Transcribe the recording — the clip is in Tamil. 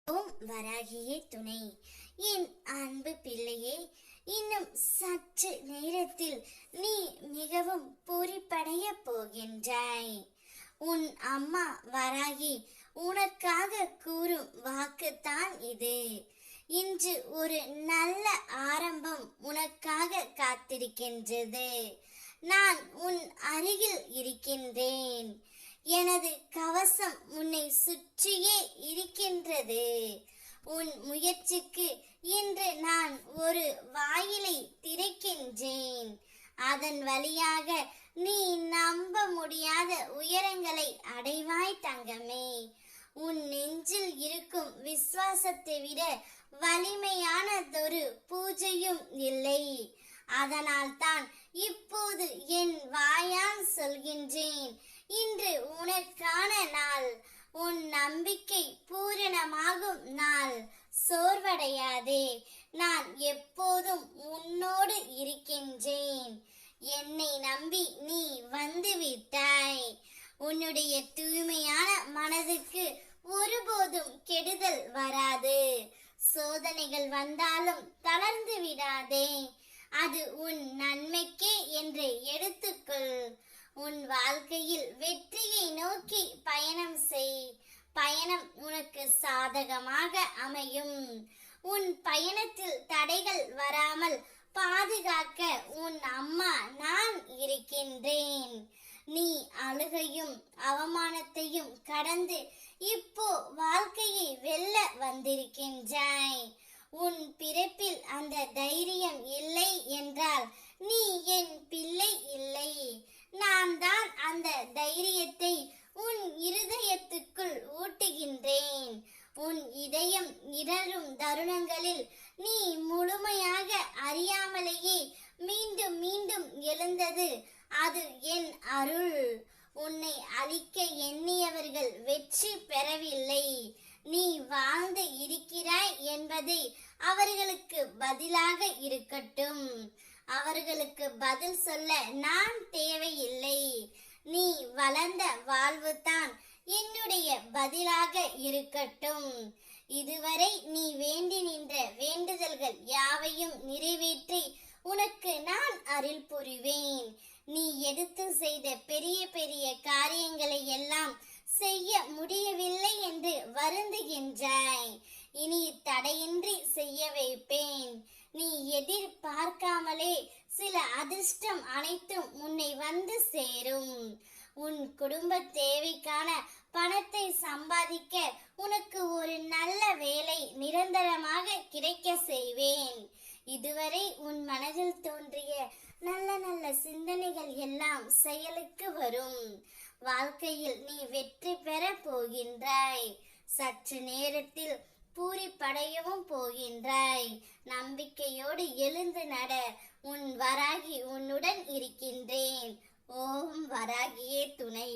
ஓம் வராகியே துணை. என் அன்பு பிள்ளையே, இன்னும் சற்று நேரத்தில் நீ மிகவும் பூரிப்படைய போகின்றாய். உன் அம்மா வராகி உனக்காக கூறும் வாக்குத்தான் இது. இன்று ஒரு நல்ல ஆரம்பம் உனக்காக காத்திருக்கின்றது. நான் உன் அருகில் இருக்கின்றேன். எனது கவசம் உன்னை சுற்றியே இருக்கின்றது. உன் முயற்சிக்கு இன்று நான் ஒரு வாயிலை திறக்கின்றேன். அதன் வழியாக நீ நம்ப முடியாத உயரங்களை அடைவாய் தங்கமே. உன் நெஞ்சில் இருக்கும் விசுவாசத்தை விட வலிமையானதொரு பூஜையும் இல்லை. அதனால் தான் இப்போது என் வாயால் சொல்கின்றேன், இன்று உனக்கான நாள், உன் நம்பிக்கை பூரணமாகும் நாள். சோர்வடையாதே, நான் எப்போதும் உன்னோடு இருக்கின்றேன். என்னை நம்பி நீ வந்து விட்டாய். உன்னுடைய தூய்மையான மனதுக்கு ஒருபோதும் கெடுதல் வராது. சோதனைகள் வந்தாலும் தளர்ந்து விடாதே. அது உன் நன்மைக்கே என்று எடுத்துக்கொள். உன் வாழ்க்கையில் வெற்றியை நோக்கி பயணம் செய். பயணம் உனக்கு சாதகமாக அமையும். உன் பயணத்தில் தடைகள் வராமல் பாதுகாக்க உன் அம்மா நான் இருக்கின்றேன். நீ அழுகையும் அவமானத்தையும் கடந்து இப்போ வாழ்க்கையை வெல்ல வந்திருக்கின்றாய். உன் பிறப்பில் அந்த தைரியம் இல்லை என்றால் நீ என் பிள்ளை இல்லை. நான் தான் அந்த தைரியத்தை உன் இருதயத்துக்குள் ஊட்டுகின்றேன். உன் இதயம் இடரும் தருணங்களில் நீ முழுமையாக அறியாமலேயே மீண்டும் மீண்டும் எழுந்தது அது என் அருள். உன்னை அழிக்க எண்ணியவர்கள் வெற்றி பெறவில்லை. நீ வாழ்ந்து இருக்கிறாய் என்பதை அவர்களுக்கு பதிலாக இருக்கட்டும். அவர்களுக்கு பதில் சொல்ல நான் தேவையில்லை. நீ வளர்ந்த வாழ்வு தான் என்னுடைய பதிலாக இருக்கட்டும். இதுவரை நீ வேண்டி நின்ற வேண்டுதல்கள் யாவையும் நிறைவேற்றி உனக்கு நான் அருள் புரிவேன். நீ எடுத்து செய்த பெரிய பெரிய காரியங்களை எல்லாம் செய்ய முடியவில்லை என்று வருந்துகின்றாய். இனி தடையின்றி செய்ய வைப்பேன். நீ எதிர்பார்க்காமலே சில அதிர்ஷ்டம் அனைத்தும் உன்னை வந்து சேரும். உன் குடும்ப தேவைக்கான பணத்தை சம்பாதிக்க உனக்கு ஒரு நல்ல வேலை நிரந்தரமாக கிடைக்க செய்வேன். இதுவரை உன் மனதில் தோன்றிய நல்ல நல்ல சிந்தனைகள் எல்லாம் செயலுக்கு வரும். வாழ்க்கையில் நீ வெற்றி பெற போகின்றாய். சற்று நேரத்தில் பூரிப்படையவும் போகின்றாய். நம்பிக்கையோடு எழுந்து நட. உன் வராகி உன்னுடன் இருக்கின்றேன். ஓம் வராகியே துணை.